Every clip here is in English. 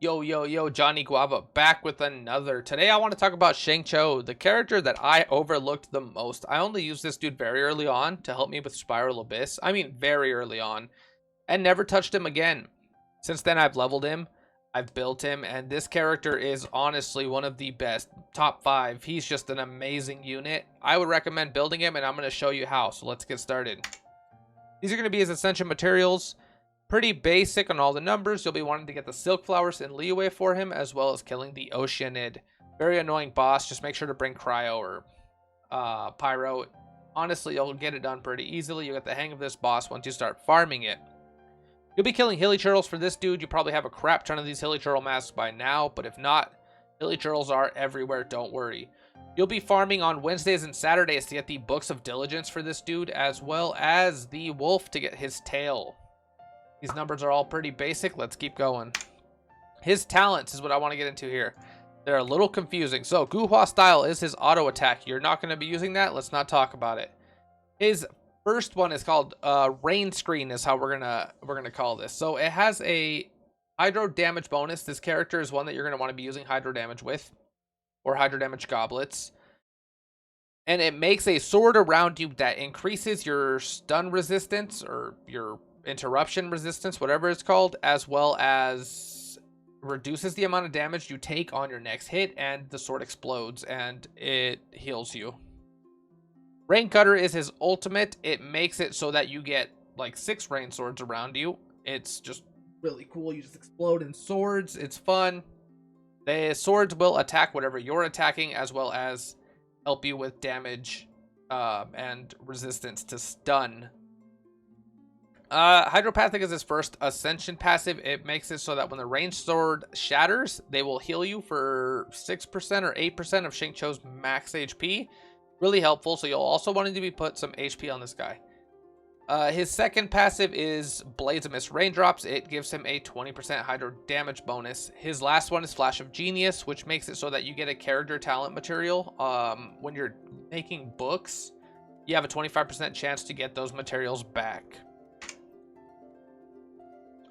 Yo, yo, yo, Johnny Guava back with another. Today I want to talk about Xingqiu, the character that I overlooked the most. I only used this dude very early on to help me with Spiral Abyss. I mean, very early on. And never touched him again. Since then, I've leveled him. I've built him. And this character is honestly one of the best. Top 5. He's just an amazing unit. I would recommend building him, and I'm going to show you how. So let's get started. These are going to be his Ascension materials. Pretty basic on all the numbers. You'll be wanting to get the Silk Flowers and Leeway for him, as well as killing the Oceanid. Very annoying boss. Just make sure to bring Cryo or Pyro. Honestly, you'll get it done pretty easily. You'll get the hang of this boss once you start farming it. You'll be killing Hilichurls for this dude. You probably have a crap ton of these Hilichurl masks by now, but if not, Hilichurls are everywhere, don't worry. You'll be farming on Wednesdays and Saturdays to get the Books of Diligence for this dude, as well as the Wolf to get his tail. These numbers are all pretty basic. Let's keep going. His talents is what I want to get into here. They're a little confusing. So, Guhua style is his auto attack. You're not going to be using that. Let's not talk about it. His first one is called Rain Screen is how we're gonna call this. So, it has a hydro damage bonus. This character is one that you're going to want to be using hydro damage with, or hydro damage goblets. And it makes a sword around you that increases your stun resistance or your interruption resistance, whatever it's called, as well as reduces the amount of damage you take on your next hit, and the sword explodes and it heals you. Rain Cutter is his ultimate. It makes it so that you get like 6 rain swords around you. It's just really cool. You just explode in swords. It's fun. The swords will attack whatever you're attacking, as well as help you with damage and resistance to stun. Hydropathic is his first Ascension passive. It makes it so that when the ranged sword shatters, they will heal you for 6% or 8% of Xingqiu's max HP. Really helpful, so you'll also want to put some HP on this guy. His second passive is Blades of Mist Raindrops. It gives him a 20% hydro damage bonus. His last one is Flash of Genius, which makes it so that you get a character talent material. When you're making books, you have a 25% chance to get those materials back.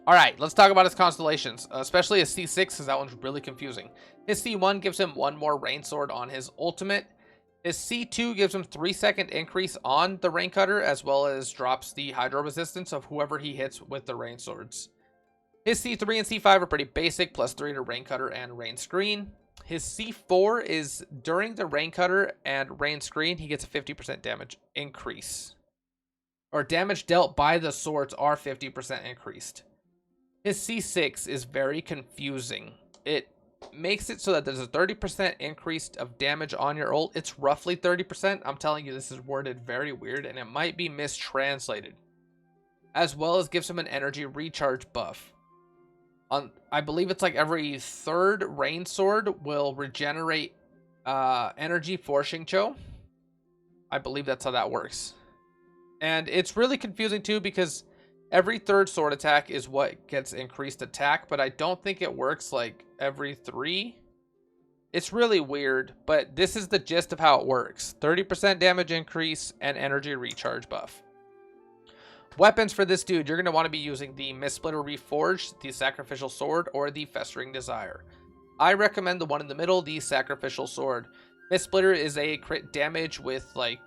Alright, let's talk about his Constellations, especially his C6, because that one's really confusing. His C1 gives him 1 more Rain Sword on his ultimate. His C2 gives him 3-second increase on the Rain Cutter, as well as drops the Hydro resistance of whoever he hits with the Rain Swords. His C3 and C5 are pretty basic, +3 to Rain Cutter and Rain Screen. His C4 is during the Rain Cutter and Rain Screen, he gets a 50% damage increase. Or damage dealt by the swords are 50% increased. His C6 is very confusing. It makes it so that there's a 30% increase of damage on your ult. It's roughly 30%. I'm telling you, this is worded very weird, and it might be mistranslated. As well as gives him an energy recharge buff. I believe it's like every 3rd Rain Sword will regenerate energy for Xingqiu. I believe that's how that works. And it's really confusing too, because every 3rd sword attack is what gets increased attack, but I don't think it works like every 3. It's really weird, but this is the gist of how it works. 30% damage increase and energy recharge buff. Weapons for this dude, you're going to want to be using the Mist Splitter Reforged, the Sacrificial Sword, or the Festering Desire. I recommend the one in the middle, the Sacrificial Sword. Mist Splitter is a crit damage with, like,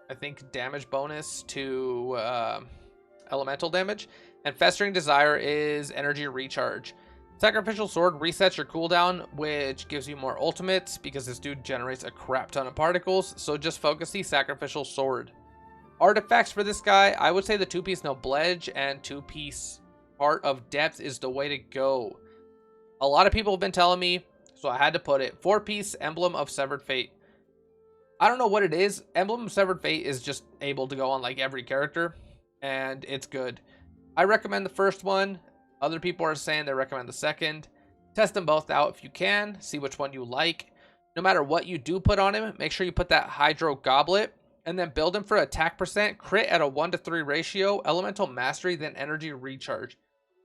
I think damage bonus to elemental damage, and Festering Desire is energy recharge. Sacrificial Sword resets your cooldown, which gives you more ultimates because this dude generates a crap ton of particles, so just focus the Sacrificial Sword. Artifacts for this guy, I would say the 2-piece Nobledge and 2-piece Heart of Depth is the way to go. A lot of people have been telling me, so I had to put it. 4-piece Emblem of Severed Fate. I don't know what it is. Emblem of Severed Fate is just able to go on like every character, and it's good. I recommend the first one. Other people are saying they recommend the second. Test them both out if you can. See which one you like. No matter what you do put on him, make sure you put that Hydro Goblet, and then build him for attack percent, crit at a 1-to-3 ratio, elemental mastery, then energy recharge.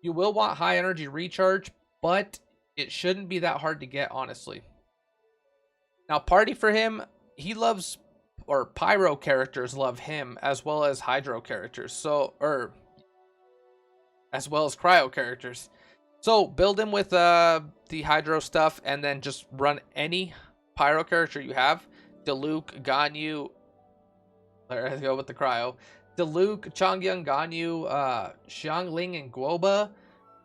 You will want high energy recharge, but it shouldn't be that hard to get, honestly. Now, party for him, he loves, or Pyro characters love him, as well as Hydro characters. So, as well as Cryo characters. So build him with the Hydro stuff, and then just run any Pyro character you have. Diluc, Ganyu. Let's go with the Cryo. Diluc, Chongyun, Ganyu, Xiangling, and Guoba.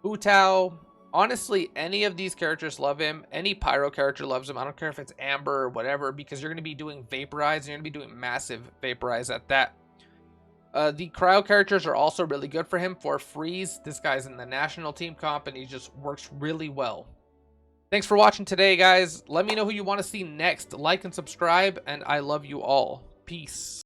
Utao. Honestly, any of these characters love him. Any Pyro character loves him. I don't care if it's Amber or whatever, because you're going to be doing Vaporize, and you're going to be doing massive Vaporize at that. The Cryo characters are also really good for him for Freeze. This guy's in the national team comp, and he just works really well. Thanks for watching today, guys. Let me know who you want to see next. Like and subscribe, and I love you all. Peace.